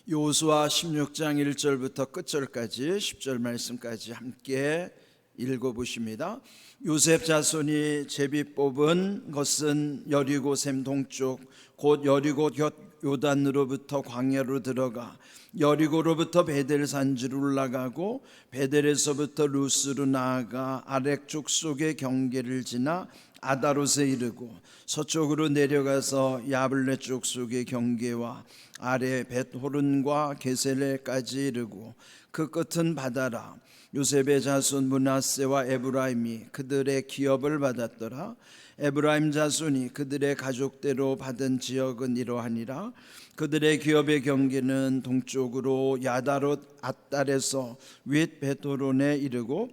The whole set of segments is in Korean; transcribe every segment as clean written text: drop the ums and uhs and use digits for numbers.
여호수아 16장 1절부터 끝절까지 10절 말씀까지 함께 읽어보십니다. 요셉 자손이 제비 뽑은 것은 여리고 샘 동쪽 곧 여리고 곁 요단으로부터 광야로 들어가 여리고로부터 베델 산지로 올라가고 베델에서부터 루스로 나아가 아렉 족속의 경계를 지나 아다롯에 이르고 서쪽으로 내려가서 야블레 족속의 경계와 아래 벳호른과 게셀레까지 이르고 그 끝은 바다라. 요셉의 자손 므낫세와 에브라임이 그들의 기업을 받았더라. 에브라임 자손이 그들의 가족대로 받은 지역은 이러하니라. 그들의 기업의 경계는 동쪽으로 야다롯 앗달에서 윗 벳호론에 이르고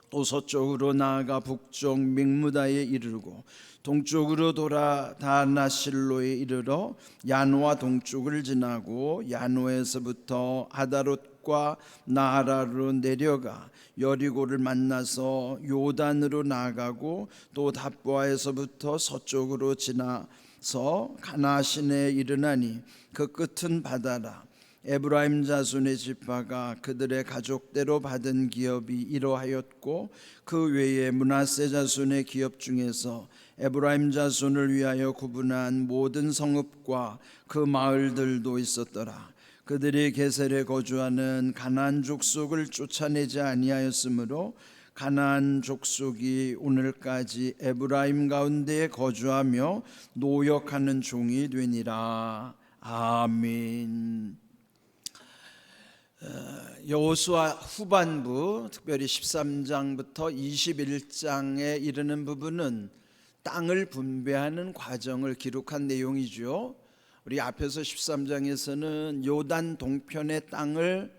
또 서쪽으로 나아가 북쪽 믹무다에 이르고 동쪽으로 돌아 다나실로에 이르러 야노와 동쪽을 지나고 야노에서부터 아다롯과 나하라로 내려가 여리고를 만나서 요단으로 나아가고 또 답보아에서부터 서쪽으로 지나서 가나신에 이르나니 그 끝은 바다라. 에브라임 자손의 지파가 그들의 가족대로 받은 기업이 이러하였고 그 외에 므낫세 자손의 기업 중에서 에브라임 자손을 위하여 구분한 모든 성읍과 그 마을들도 있었더라. 그들이 게셀에 거주하는 가나안 족속을 쫓아내지 아니하였으므로 가나안 족속이 오늘까지 에브라임 가운데에 거주하며 노역하는 종이 되니라. 아멘. 여호수아 후반부 특별히 13장부터 21장에 이르는 부분은 땅을 분배하는 과정을 기록한 내용이죠. 우리 앞에서 13장에서는 요단 동편의 땅을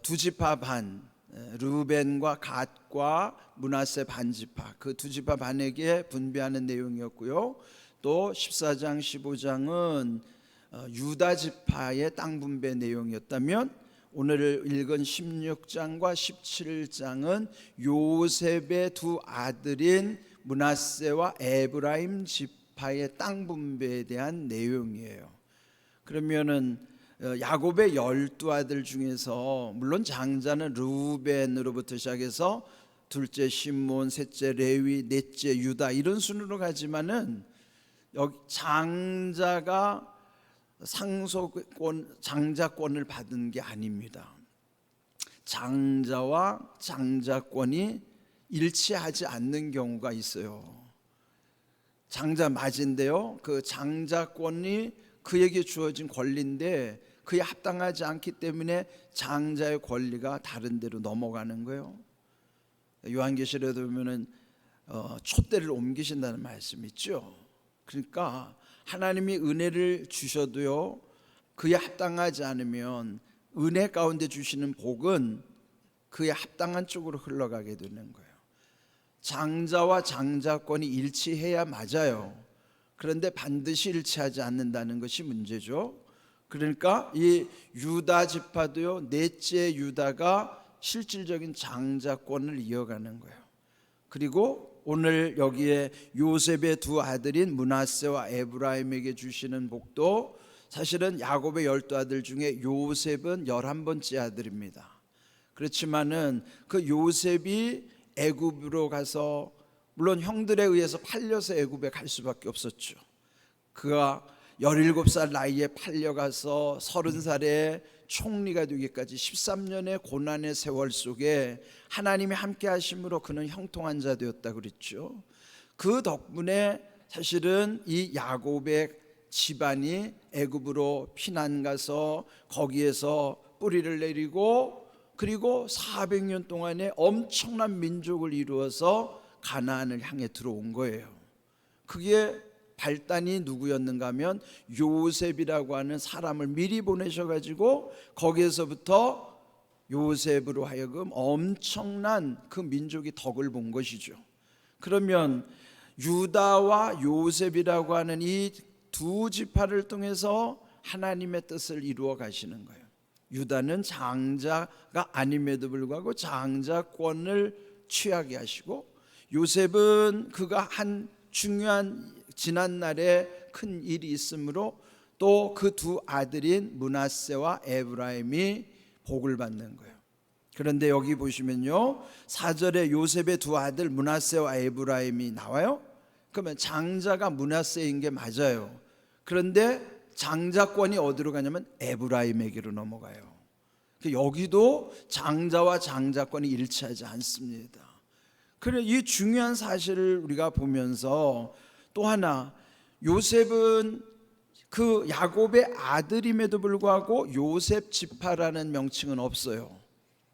두 지파 반 르우벤과 갓과 므낫세 반 지파 그 두 지파 반에게 분배하는 내용이었고요. 또 14장 15장은 유다 지파의 땅 분배 내용이었다면 오늘 읽은 16장과 17장은 요셉의 두 아들인 므낫세와 에브라임 지파의 땅 분배에 대한 내용이에요. 그러면은 야곱의 12아들 중에서 물론 장자는 르우벤으로부터 시작해서 둘째 시몬, 셋째 레위, 넷째 유다 이런 순으로 가지만은 여기 장자가 장자권을 받은 게 아닙니다. 장자와 장자권이 일치하지 않는 경우가 있어요. 장자 맞은데요, 그 장자권이 그에게 주어진 권리인데 그에 합당하지 않기 때문에 장자의 권리가 다른 데로 넘어가는 거예요. 요한계시록에 보면은 촛대를 옮기신다는 말씀이 있죠. 그러니까 하나님이 은혜를 주셔도요, 그에 합당하지 않으면 은혜 가운데 주시는 복은 그에 합당한 쪽으로 흘러가게 되는 거예요. 장자와 장자권이 일치해야 맞아요. 그런데 반드시 일치하지 않는다는 것이 문제죠. 그러니까 이 유다 지파도요, 넷째 유다가 실질적인 장자권을 이어가는 거예요. 그리고 오늘 여기에 요셉의 두 아들인 므낫세와 에브라임에게 주시는 복도 사실은 야곱의 12아들 중에 요셉은 11번째 아들입니다. 그렇지만은 그 요셉이 애굽으로 가서 물론 형들에 의해서 팔려서 애굽에 갈 수밖에 없었죠. 그가 17살 나이에 팔려가서 30살에 총리가 되기까지 13년의 고난의 세월 속에 하나님이 함께 하심으로 그는 형통한 자 되었다 그랬죠. 그 덕분에 사실은 이 야곱의 집안이 애굽으로 피난 가서 거기에서 뿌리를 내리고 그리고 400년 동안에 엄청난 민족을 이루어서 가나안을 향해 들어온 거예요. 그게 발단이 누구였는가 하면 요셉이라고 하는 사람을 미리 보내셔가지고 거기에서부터 요셉으로 하여금 엄청난 그 민족이 덕을 본 것이죠. 그러면 유다와 요셉이라고 하는 이 두 지파를 통해서 하나님의 뜻을 이루어 가시는 거예요. 유다는 장자가 아님에도 불구하고 장자권을 취하게 하시고, 요셉은 그가 한 중요한 지난날에 큰 일이 있으므로 또 그 두 아들인 므낫세와 에브라임이 복을 받는 거예요. 그런데 여기 보시면요, 4절에 요셉의 두 아들 므낫세와 에브라임이 나와요. 그러면 장자가 므낫세인 게 맞아요. 그런데 장자권이 어디로 가냐면 에브라임에게로 넘어가요. 여기도 장자와 장자권이 일치하지 않습니다. 그래, 이 중요한 사실을 우리가 보면서 또 하나, 요셉은 그 야곱의 아들임에도 불구하고 요셉 지파라는 명칭은 없어요.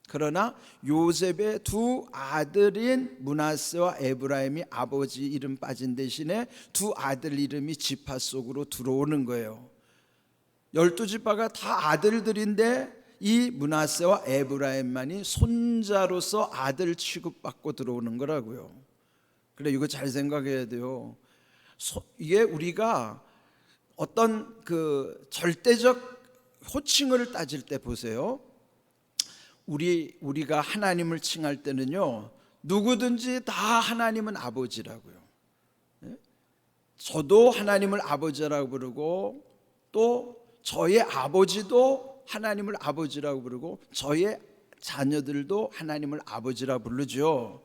그러나 요셉의 두 아들인 므낫세와 에브라임이 아버지 이름 빠진 대신에 두 아들 이름이 지파 속으로 들어오는 거예요. 12지파가 다 아들들인데 이 므낫세와 에브라임만이 손자로서 아들 취급받고 들어오는 거라고요. 그래, 이거 잘 생각해야 돼요. 이게 우리가 어떤 그 절대적 호칭을 따질 때 보세요. 우리가 하나님을 칭할 때는요, 누구든지 다 하나님은 아버지라고요. 저도 하나님을 아버지라고 부르고, 또 저의 아버지도 하나님을 아버지라고 부르고, 저의 자녀들도 하나님을 아버지라고 부르죠.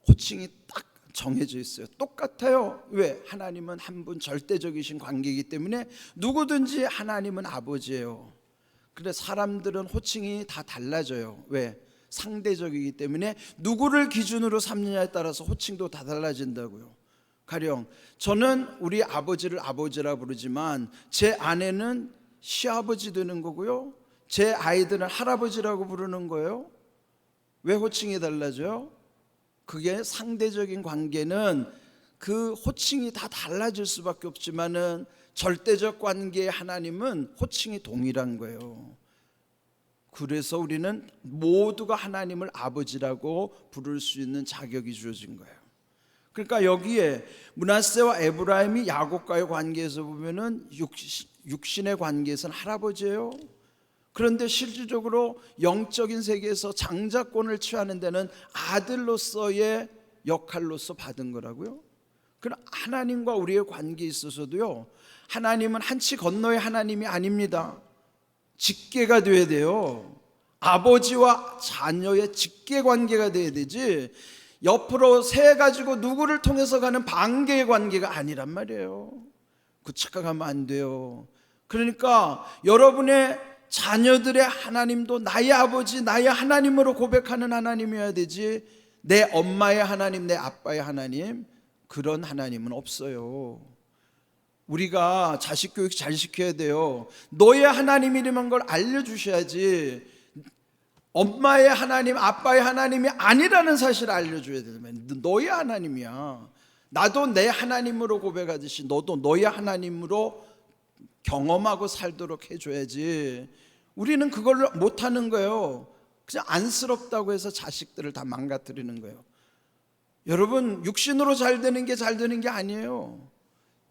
호칭이 딱 정해져 있어요. 똑같아요. 왜? 하나님은 한 분 절대적이신 관계이기 때문에 누구든지 하나님은 아버지예요. 그런데 사람들은 호칭이 다 달라져요. 왜? 상대적이기 때문에 누구를 기준으로 삼느냐에 따라서 호칭도 다 달라진다고요. 가령 저는 우리 아버지를 아버지라 부르지만 제 아내는 시아버지 되는 거고요, 제 아이들은 할아버지라고 부르는 거예요. 왜 호칭이 달라져요? 그게 상대적인 관계는 그 호칭이 다 달라질 수밖에 없지만은 절대적 관계의 하나님은 호칭이 동일한 거예요. 그래서 우리는 모두가 하나님을 아버지라고 부를 수 있는 자격이 주어진 거예요. 그러니까 여기에 므낫세와 에브라임이 야곱과의 관계에서 보면은 육신의 관계에서는 할아버지예요. 그런데 실질적으로 영적인 세계에서 장자권을 취하는 데는 아들로서의 역할로서 받은 거라고요. 그럼 하나님과 우리의 관계에 있어서도요, 하나님은 한치 건너의 하나님이 아닙니다. 직계가 돼야 돼요. 아버지와 자녀의 직계 관계가 돼야 되지, 옆으로 세 가지고 누구를 통해서 가는 반계의 관계가 아니란 말이에요. 그 착각하면 안 돼요. 그러니까 여러분의 자녀들의 하나님도 나의 아버지, 나의 하나님으로 고백하는 하나님이어야 되지, 내 엄마의 하나님, 내 아빠의 하나님, 그런 하나님은 없어요. 우리가 자식 교육 잘 시켜야 돼요. 너의 하나님이라는 걸 알려주셔야지, 엄마의 하나님, 아빠의 하나님이 아니라는 사실을 알려줘야 되면 너의 하나님이야. 나도 내 하나님으로 고백하듯이 너도 너의 하나님으로 경험하고 살도록 해줘야지. 우리는 그걸 못하는 거예요. 그냥 안쓰럽다고 해서 자식들을 다 망가뜨리는 거예요. 여러분, 육신으로 잘 되는 게 잘 되는 게 아니에요.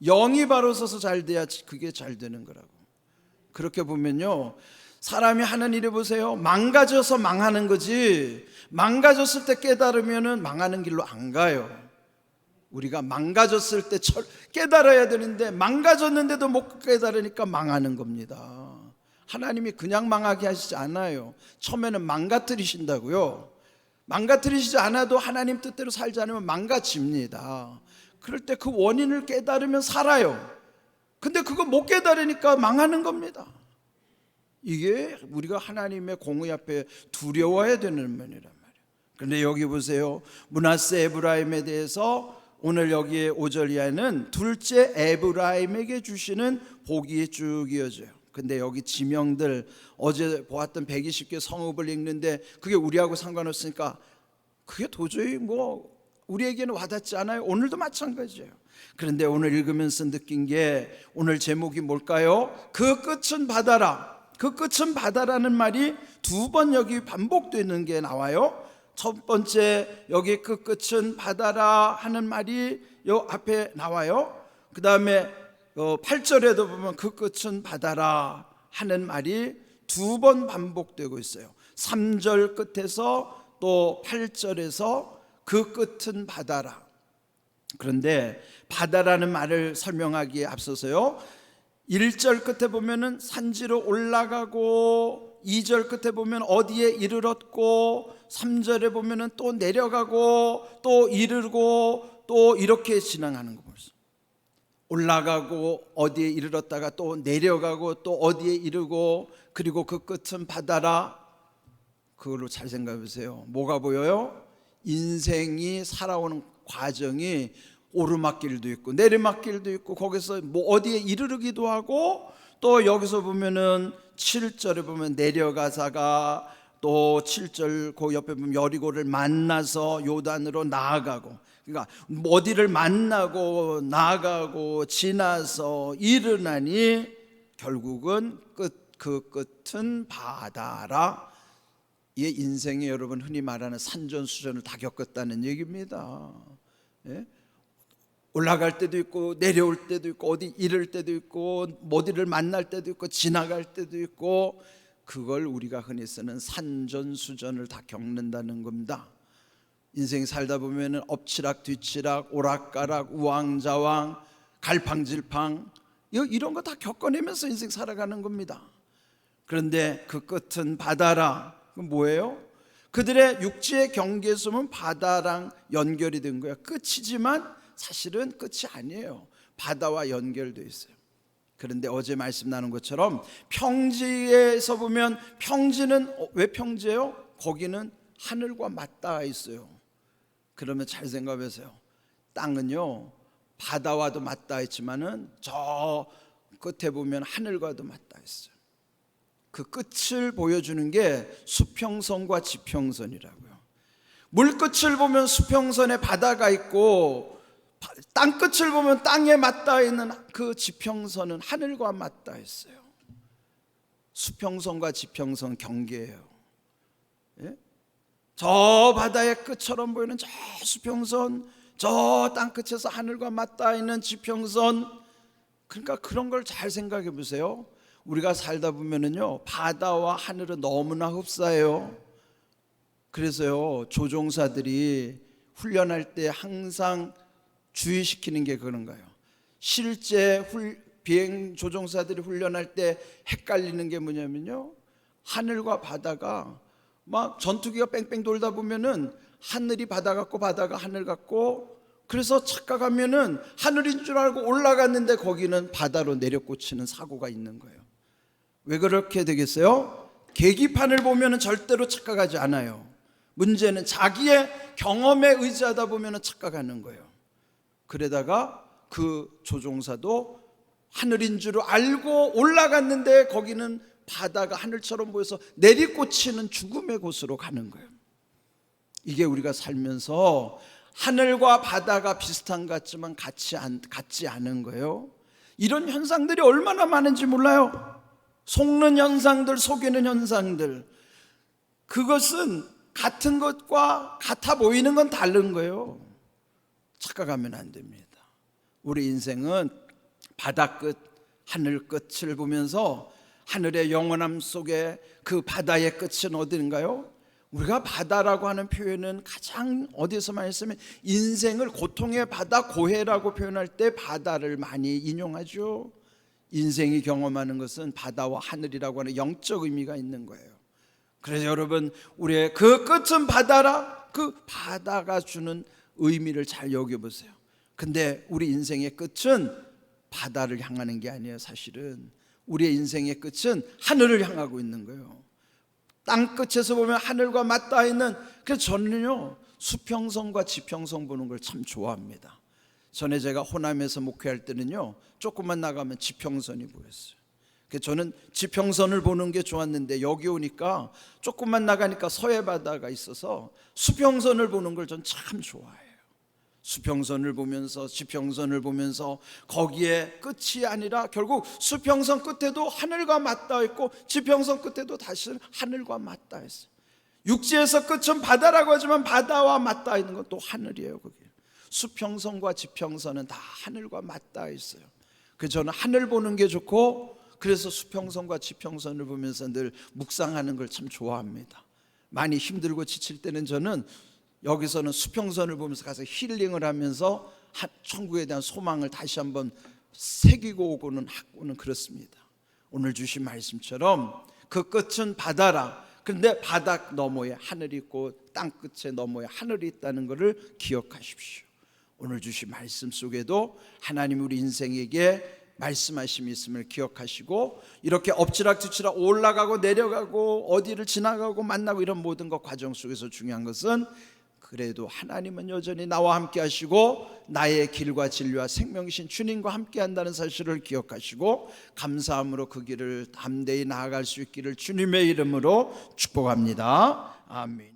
영이 바로 서서 잘 돼야 그게 잘 되는 거라고. 그렇게 보면요, 사람이 하는 일을 보세요. 망가져서 망하는 거지, 망가졌을 때 깨달으면 망하는 길로 안 가요. 우리가 망가졌을 때 깨달아야 되는데 망가졌는데도 못 깨달으니까 망하는 겁니다. 하나님이 그냥 망하게 하시지 않아요. 처음에는 망가뜨리신다고요. 망가뜨리시지 않아도 하나님 뜻대로 살지 않으면 망가집니다. 그럴 때 그 원인을 깨달으면 살아요. 근데 그거 못 깨달으니까 망하는 겁니다. 이게 우리가 하나님의 공의 앞에 두려워야 되는 면이란 말이에요. 그런데 여기 보세요. 므낫세 에브라임에 대해서 오늘 여기에 5절 이하에는 둘째 에브라임에게 주시는 복이 쭉 이어져요. 근데 여기 지명들, 어제 보았던 120개 성읍을 읽는데 그게 우리하고 상관없으니까 그게 도저히 우리에게는 와닿지 않아요. 오늘도 마찬가지예요. 그런데 오늘 읽으면서 느낀 게, 오늘 제목이 뭘까요? 그 끝은 바다라. 그 끝은 바다라는 말이 두 번 여기 반복되는 게 나와요. 첫 번째, 여기 그 끝은 바다라 하는 말이 요 앞에 나와요. 그 다음에 8절에도 보면 그 끝은 바다라 하는 말이 두 번 반복되고 있어요. 3절 끝에서 또 8절에서 그 끝은 바다라. 그런데 바다라는 말을 설명하기에 앞서서요, 1절 끝에 보면은 산지로 올라가고, 2절 끝에 보면 어디에 이르렀고, 3절에 보면은 또 내려가고 또 이르고 또 이렇게 진행하는 거 보세요. 올라가고 어디에 이르렀다가 또 내려가고 또 어디에 이르고, 그리고 그 끝은 바다라. 그걸로 잘 생각해 보세요. 뭐가 보여요? 인생이 살아오는 과정이 오르막길도 있고 내리막길도 있고, 거기서 뭐 어디에 이르르기도 하고, 또 여기서 보면은 7절에 보면 내려가다가 또 7절 그 옆에 보면 여리고를 만나서 요단으로 나아가고, 그러니까 어디를 만나고 나아가고 지나서 이르나니 결국은 그 끝은 바다라. 이 인생에 여러분 흔히 말하는 산전수전을 다 겪었다는 얘기입니다. 예? 올라갈 때도 있고 내려올 때도 있고 어디 이를 때도 있고 어디를 만날 때도 있고 지나갈 때도 있고, 그걸 우리가 흔히 쓰는 산전수전을 다 겪는다는 겁니다. 인생 살다 보면은 엎치락 뒤치락 오락가락 우왕좌왕 갈팡질팡 이런 거 다 겪어내면서 인생 살아가는 겁니다. 그런데 그 끝은 바다라. 그건 뭐예요? 그들의 육지의 경계섬은 바다랑 연결이 된 거야. 끝이지만 사실은 끝이 아니에요. 바다와 연결되어 있어요. 그런데 어제 말씀 나눈 것처럼 평지에서 보면, 평지는 왜 평지예요? 거기는 하늘과 맞닿아 있어요. 그러면 잘 생각해 보세요. 땅은요 바다와도 맞닿아 있지만은 저 끝에 보면 하늘과도 맞닿아 있어요. 그 끝을 보여주는 게 수평선과 지평선이라고요. 물끝을 보면 수평선에 바다가 있고, 땅끝을 보면 땅에 맞닿아 있는 그 지평선은 하늘과 맞닿아 있어요. 수평선과 지평선 경계예요. 예? 저 바다의 끝처럼 보이는 저 수평선, 저 땅끝에서 하늘과 맞닿아 있는 지평선. 그러니까 그런 걸 잘 생각해 보세요. 우리가 살다 보면은요 바다와 하늘은 너무나 흡사해요. 그래서요 조종사들이 훈련할 때 항상 주의시키는 게 그런 거예요. 실제 비행 조종사들이 훈련할 때 헷갈리는 게 뭐냐면요, 하늘과 바다가 막 전투기가 뺑뺑 돌다 보면은 하늘이 바다 같고 바다가 하늘 같고, 그래서 착각하면은 하늘인 줄 알고 올라갔는데 거기는 바다로 내려꽂히는 사고가 있는 거예요. 왜 그렇게 되겠어요? 계기판을 보면은 절대로 착각하지 않아요. 문제는 자기의 경험에 의지하다 보면은 착각하는 거예요. 그러다가 그 조종사도 하늘인 줄 알고 올라갔는데 거기는 바다가 하늘처럼 보여서 내리꽂히는 죽음의 곳으로 가는 거예요. 이게 우리가 살면서 하늘과 바다가 비슷한 것 같지만 같지 않은 거예요. 이런 현상들이 얼마나 많은지 몰라요. 속는 현상들, 속이는 현상들. 그것은 같은 것과 같아 보이는 건 다른 거예요. 착각하면 안 됩니다. 우리 인생은 바다 끝, 하늘 끝을 보면서 하늘의 영원함 속에 그 바다의 끝은 어딘가요? 우리가 바다라고 하는 표현은 가장 어디서 많이 쓰면 인생을 고통의 바다, 고해라고 표현할 때 바다를 많이 인용하죠. 인생이 경험하는 것은 바다와 하늘이라고 하는 영적 의미가 있는 거예요. 그래서 여러분 우리의 그 끝은 바다라, 그 바다가 주는 의미를 잘 여겨보세요. 근데 우리 인생의 끝은 바다를 향하는 게 아니에요. 사실은 우리의 인생의 끝은 하늘을 향하고 있는 거예요. 땅 끝에서 보면 하늘과 맞닿아 있는, 그래서 저는요 수평선과 지평선 보는 걸 참 좋아합니다. 전에 제가 호남에서 목회할 때는요 조금만 나가면 지평선이 보였어요. 그래서 저는 지평선을 보는 게 좋았는데 여기 오니까 조금만 나가니까 서해 바다가 있어서 수평선을 보는 걸 전 참 좋아해요. 수평선을 보면서 지평선을 보면서 거기에 끝이 아니라 결국 수평선 끝에도 하늘과 맞닿아 있고 지평선 끝에도 다시 하늘과 맞닿아 있어요. 육지에서 끝은 바다라고 하지만 바다와 맞닿아 있는 건 또 하늘이에요. 그게 수평선과 지평선은 다 하늘과 맞닿아 있어요. 그래서 저는 하늘 보는 게 좋고, 그래서 수평선과 지평선을 보면서 늘 묵상하는 걸 참 좋아합니다. 많이 힘들고 지칠 때는 저는 여기서는 수평선을 보면서 가서 힐링을 하면서 천국에 대한 소망을 다시 한번 새기고 오고는 학고는 그렇습니다. 오늘 주신 말씀처럼 그 끝은 바다라. 그런데 바다 너머에 하늘이 있고 땅 끝에 너머에 하늘이 있다는 것을 기억하십시오. 오늘 주신 말씀 속에도 하나님 우리 인생에게 말씀하심이 있음을 기억하시고, 이렇게 엎치락뒤치락 올라가고 내려가고 어디를 지나가고 만나고 이런 모든 것 과정 속에서 중요한 것은 그래도 하나님은 여전히 나와 함께 하시고 나의 길과 진리와 생명이신 주님과 함께 한다는 사실을 기억하시고 감사함으로 그 길을 담대히 나아갈 수 있기를 주님의 이름으로 축복합니다. 아멘.